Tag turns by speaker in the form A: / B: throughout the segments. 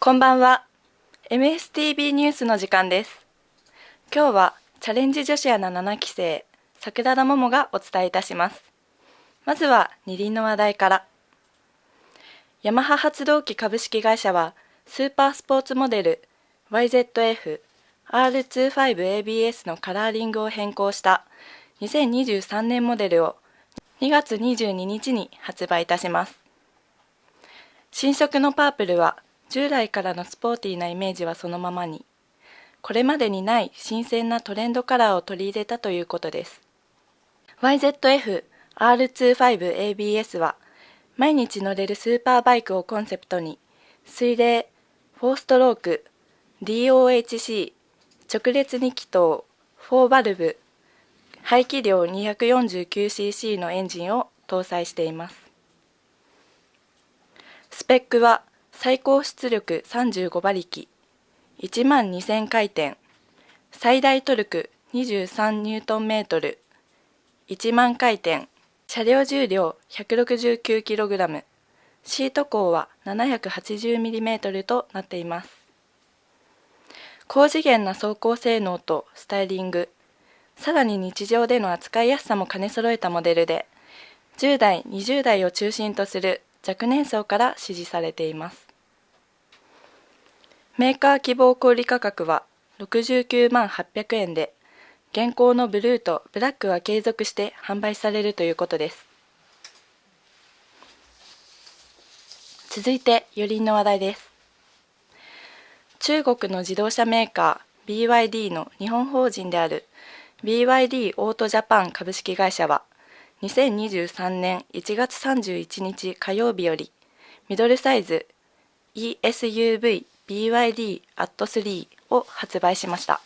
A: こんばんは。MSTV ニュースの時間です。今日はチャレンジ女子アナ7期生桜田桃がお伝えいたします。まずは二輪の話題から。ヤマハ発動機株式会社はスーパースポーツモデル YZF R25ABS のカラーリングを変更した2023年モデルを2月22日に発売いたします。新色のパープルは従来からのスポーティーなイメージはそのままに、これまでにない新鮮なトレンドカラーを取り入れたということです。YZF R25ABS は毎日乗れるスーパーバイクをコンセプトに、水冷、4ストローク、DOHC、直列2気筒、4バルブ、排気量 249cc のエンジンを搭載しています。スペックは最高出力35馬力、12000回転、最大トルク23ニュートンメートル、1万回転、車両重量 169kg、シート高は 780mm となっています。高次元な走行性能とスタイリング、さらに日常での扱いやすさも兼ね揃えたモデルで、10代、20代を中心とする若年層から支持されています。メーカー希望小売価格は69万800円で、現行のブルーとブラックは継続して販売されるということです。続いて、四輪の話題です。中国の自動車メーカー BYD の日本法人である BYD オートジャパン株式会社は、2023年1月31日火曜日より、ミドルサイズ ESUV BYD AT3 を発売しました。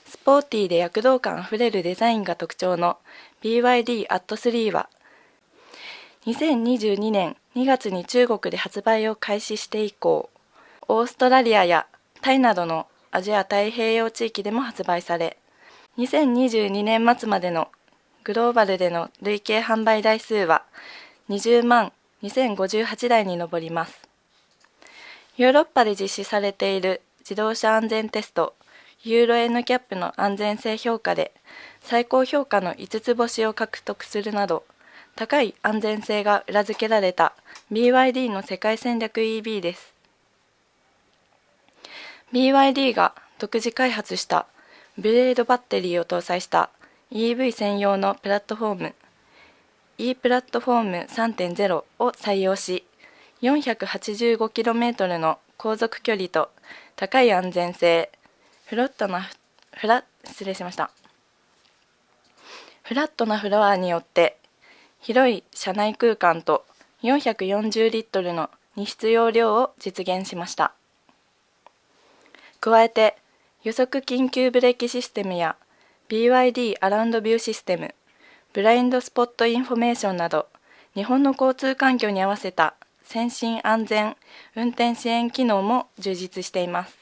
A: スポーティーで躍動感あふれるデザインが特徴の BYD AT3 は、2022年2月に中国で発売を開始して以降、オーストラリアやタイなどのアジア太平洋地域でも発売され、2022年末までのグローバルでの累計販売台数は20万2058台に上ります。ヨーロッパで実施されている自動車安全テストユーロ NCAP の安全性評価で最高評価の5つ星を獲得するなど、高い安全性が裏付けられた BYD の世界戦略 EV です。BYD が独自開発したブレードバッテリーを搭載した EV 専用のプラットフォーム E プラットフォーム 3.0 を採用し、485km の航続距離と高い安全性、フラットなフロアによって広い車内空間と440リットルの荷室容量を実現しました。加えて予測緊急ブレーキシステムや BYD アラウンドビューシステム、ブラインドスポットインフォメーションなど日本の交通環境に合わせた先進安全運転支援機能も充実しています。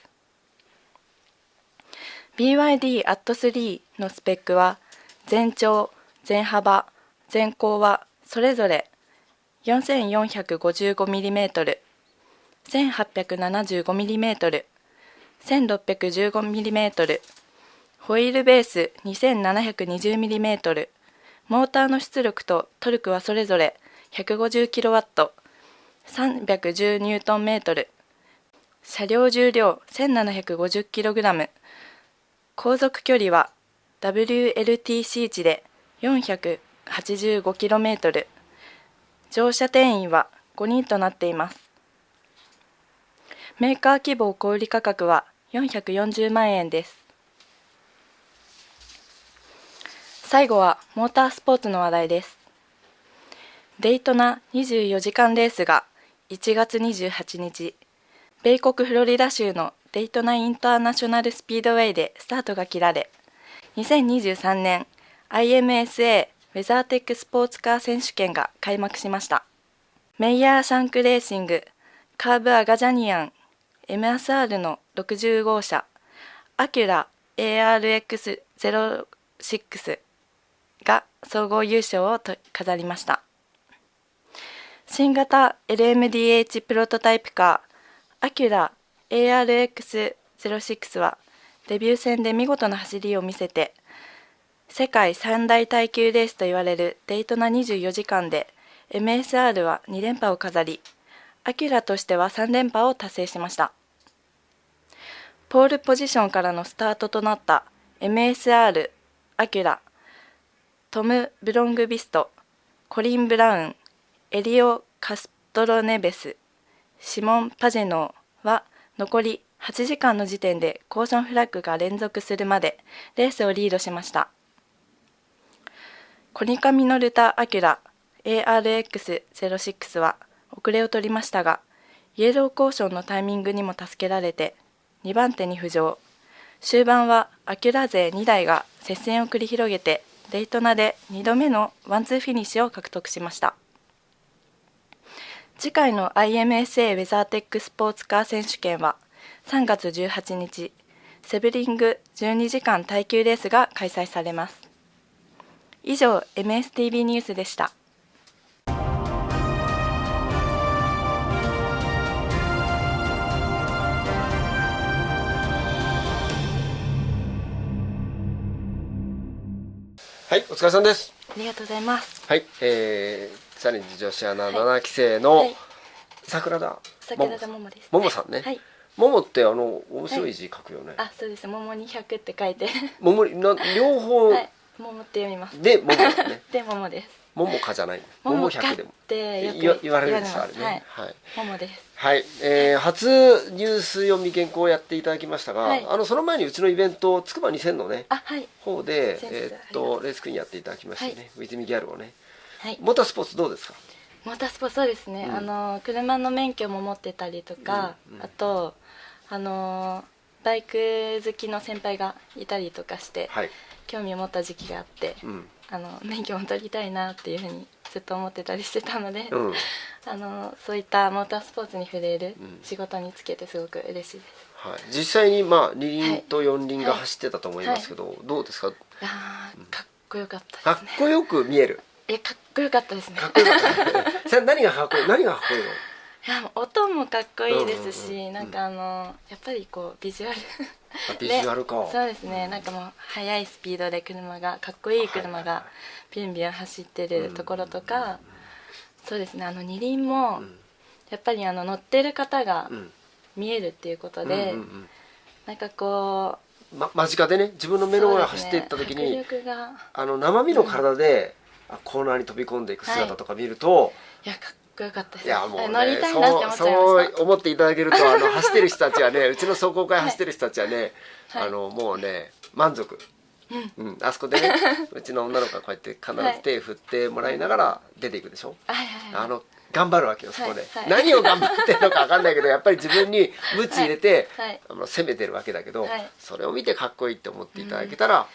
A: BYD AT3 のスペックは全長、全幅、全高はそれぞれ 4455mm、1875mm、1615mm、ホイールベース 2720mm、モーターの出力とトルクはそれぞれ 150kW、310ニュートンメートル、車両重量 1750kg、航続距離は WLTC 値で 485km、乗車定員は5人となっています。メーカー希望小売価格は440万円です。最後はモータースポーツの話題です。デイトナ24時間レースが1月28日、米国フロリダ州のデイトナインターナショナルスピードウェイでスタートが切られ、2023年 IMSA ウェザーテックスポーツカー選手権が開幕しました。メイヤーシャンクレーシング、カーブアガジャニアン、MSR の60号車、アキュラ ARX06 が総合優勝を飾りました。新型 LMDH プロトタイプカーアキュラ ARX06 はデビュー戦で見事な走りを見せて、世界三大耐久レースと言われるデイトナ24時間で MSR は2連覇を飾り、アキュラとしては3連覇を達成しました。ポールポジションからのスタートとなった MSR、アキュラ、トム・ブロングビスト、コリン・ブラウン、エリオ・カストロネベス、シモン・パジェノーは残り8時間の時点でコーションフラッグが連続するまでレースをリードしました。コニカミノルタ・アキュラ ARX06 は遅れを取りましたが、イエローコーションのタイミングにも助けられて2番手に浮上。終盤はアキュラ勢2台が接戦を繰り広げてデイトナで2度目のワンツーフィニッシュを獲得しました。次回の IMSA ウェザーテックスポーツカー選手権は3月18日、セブリング12時間耐久レースが開催されます。以上、MSTV ニュースでした。
B: はい、お疲れさんです。
A: ありがとうございます。
B: はい、チャレンジ女子アナ7期生の桜田
A: 桃です。
B: 桃さんね。
A: はい。
B: 桃って面白い字書くよね。
A: あ、そうです。桃に100って書いて。
B: 桃両方
A: はい。桃って読みます。
B: で桃だね。
A: で桃です。
B: 桃かじゃない。
A: 桃
B: 100でも。
A: ってよく
B: 言われるでしょあれね。
A: はい。桃です。
B: はい、初ニュース読み原稿をやっていただきましたが、
A: はい、
B: その前にうちのイベントつくば2000のね、
A: はい、
B: 方でレースクイーンやっていただきましてね、ウィズミギャルをね、
A: はい、
B: モータースポーツどうですか？
A: モータースポーツそうですね、車の免許も持ってたりとか、あとバイク好きの先輩がいたりとかして、
B: はい、
A: 興味を持った時期があって、免許も取りたいなっていうふうにずっと思ってたりしてたので、そういったモータースポーツに触れる仕事に就けてすごく嬉しいです。
B: はい、実際に2輪と4輪が走ってたと思いますけど、どうですか？
A: かっこよかったですね。
B: かっこよく見える。
A: かっこよかったですね。
B: かっこよかった。それ何がかっこいい？何がかっこいいの？
A: いや、音もかっこいいですし、なんかやっぱりこうビジュアル
B: ビジュアルか。
A: そうですね。なんかもう速いスピードで車がかっこいい車がビュンビュン走ってるところとか、そうですね。二輪もやっぱり乗ってる方が見えるっていうことで、なんかこう
B: 間近でね、自分の目の前を走っていった時に、生身の体でコーナーに飛び込んでいく姿とか見ると、
A: いや、かっこよかったです。
B: いやもうね、
A: 乗りたいなって思っちゃいました。
B: そう思っていただけると、走ってる人たちはね、うちの壮行会走ってる人たちはね、もうね満足。あそこでね、うちの女の子がこうやって必ず手振ってもらいながら出ていくでしょ。頑張るわけよ、そこで。何を頑張ってるのか分かんないけど、やっぱり自分にムチ入れて攻めてるわけだけど、それを見てかっこいいって思っていただけたら、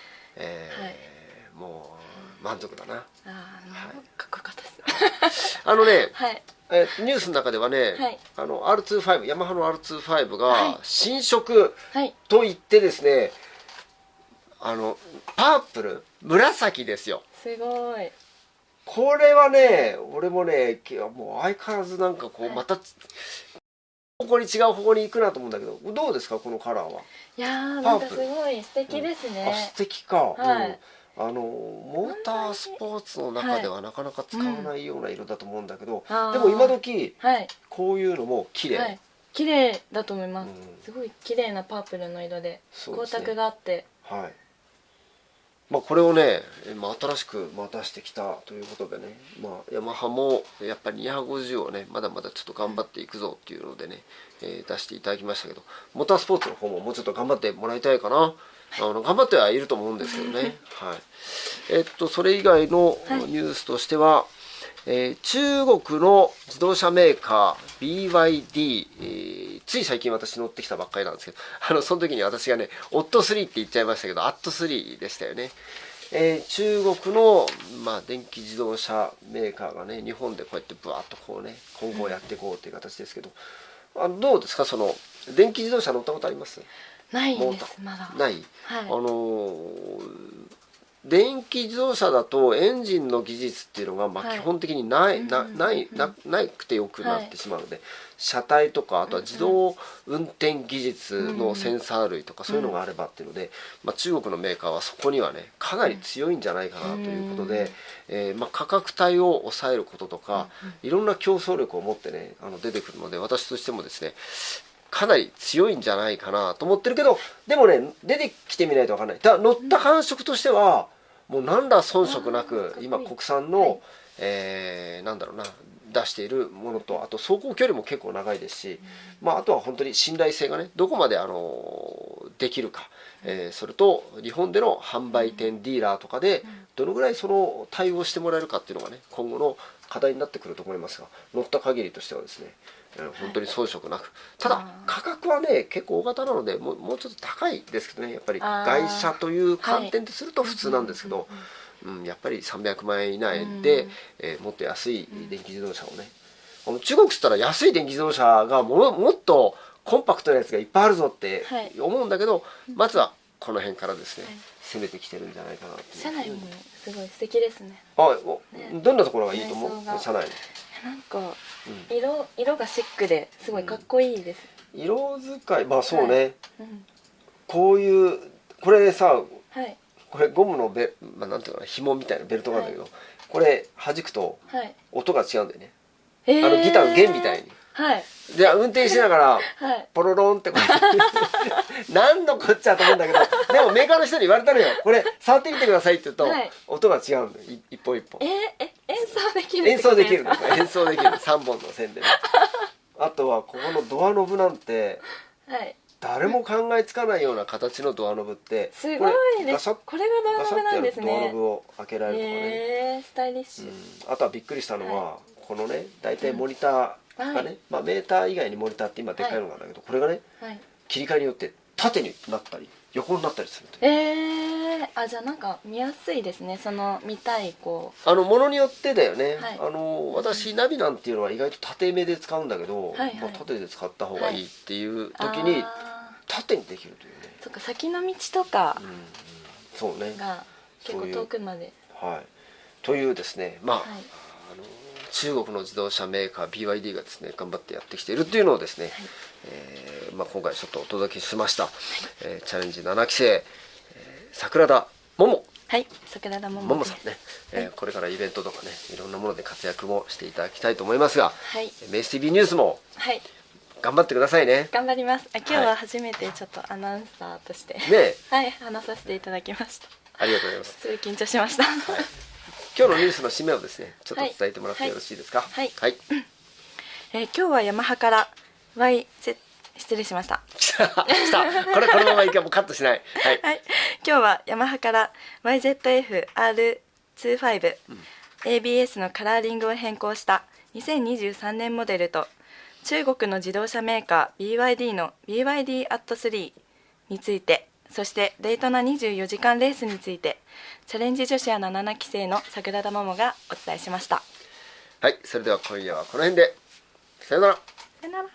B: もう満足だな。
A: かっこよかったです。
B: ニュースの中ではね、R25、ヤマハの R25 が新色といってですね、パープル、紫ですよ。
A: すごい。
B: これはね、俺もね、もう相変わらずなんかこう、また違う方向に行くなと思うんだけど、どうですかこのカラーは？
A: いやー、なんかすごい素敵ですね。
B: 素敵か。モータースポーツの中ではなかなか使わないような色だと思うんだけど、でも今時こういうのも綺麗。
A: 綺麗だと思います。すごい綺麗なパープルの色で光沢があって。
B: これをね、新しく出してきたということでね、ヤマハもやっぱり250をね、まだまだちょっと頑張っていくぞっていうのでね、出していただきましたけど、モータースポーツの方ももうちょっと頑張ってもらいたいかな。頑張ってはいると思うんですけどね。それ以外のニュースとしては、中国の自動車メーカー BYD、つい最近私乗ってきたばっかりなんですけど、その時に私がね、オット3って言っちゃいましたけど、アット3でしたよね。中国の、電気自動車メーカーがね、日本でこうやってブワーッとこうね、今後やっていこうという形ですけど、どうですか、その電気自動車乗ったことあります？
A: ないです、まだ。
B: ない。電気自動車だとエンジンの技術っていうのがまあ基本的にないくてよくなってしまうので、車体とかあとは自動運転技術のセンサー類とかそういうのがあればっていうので、まあ、中国のメーカーはそこにはねかなり強いんじゃないかなということで、まあ、価格帯を抑えることとかいろんな競争力を持ってね出てくるので、私としてもですねかなり強いんじゃないかなと思ってるけど、でもね出てきてみないと分かんない。ただ乗った感触としてはもう何ら遜色なく今国産の、なんだろうな出しているものと、あと走行距離も結構長いですし、まあ、あとは本当に信頼性がねどこまでできるか、それと日本での販売店ディーラーとかでどのぐらいその対応してもらえるかっていうのがね今後の課題になってくると思いますが、乗った限りとしてはですね本当に遜色なく、ただ価格はね結構大型なのでもうちょっと高いですけどね、やっぱり外車という観点ですると普通なんですけど、やっぱり300万円以内で、もっと安い電気自動車をね、中国っつったら安い電気自動車がもっとコンパクトなやつがいっぱいあるぞって思うんだけど、まずはこの辺からですね、攻めてきてるんじゃないかなっていう。
A: 車内もすごい素敵ですね。
B: どんなところがいいと思う？車内
A: なんか色がシックですごいかっこいいです。
B: 色使い、まあそうね、こういうこれさ、これゴムのまあ、なんていうかな紐みたいなベルトがあるんだけど、これ弾くと音が違うんだよね。ギターの弦みたいに。で運転しながらポロロンってこう何のこっちゃと思うんだけど、でもメーカーの人に言われたのよ、これ触ってみてくださいって言うと音が違うんだよ、一本一本。
A: 演奏できる。
B: 演奏できる3本の線でね。あとはここのドアノブなんて誰も考えつかないような形のドアノブって、
A: すごいです。これがドアノブなんですね。
B: ドアノブを開けられるとかね、
A: スタイリッシュ。
B: あとはびっくりしたのはこのね、大体モニターがね、まあメーター以外にモニターって今でっかいのがあるんだけど、これがね切り替えによって縦になったり横になったりすると。
A: じゃあなんか見やすいですね、その見たいこ
B: うものによってだよね。私ナビなんていうのは意外と縦目で使うんだけど、縦で使った方がいいっていう時に縦にできるというね。
A: そっか、先の道とか
B: そうね
A: が結構遠くまで。
B: というですね、まあ中国の自動車メーカー BYD がですね頑張ってやってきているっていうのをですね、まあ今回ちょっとお届けしました。チャレンジ7期生、桜田桃。
A: 桜田桃
B: さんね、これからイベントとかねいろんなもので活躍もしていただきたいと思いますが、メイス TV ニュースも頑張ってくださいね。
A: 頑張ります。今日は初めてちょっとアナウンサーとして話させていただきました。
B: ありがとうございます。
A: すごい緊張しました。
B: 今日のニュースの締めをですねちょっと伝えてもらってよろしいですか。
A: 今日はヤマハから 失礼しました。
B: このままいけばもうカットしない。
A: 今日はヤマハから YZF-R25、ABS のカラーリングを変更した2023年モデルと、中国の自動車メーカー BYD の BYD@3 について、そしてデイトナ24時間レースについて、チャレンジ女子アナ7期生の桜田桃がお伝えしました。
B: それでは今夜はこの辺で。さよなら。
A: さよなら。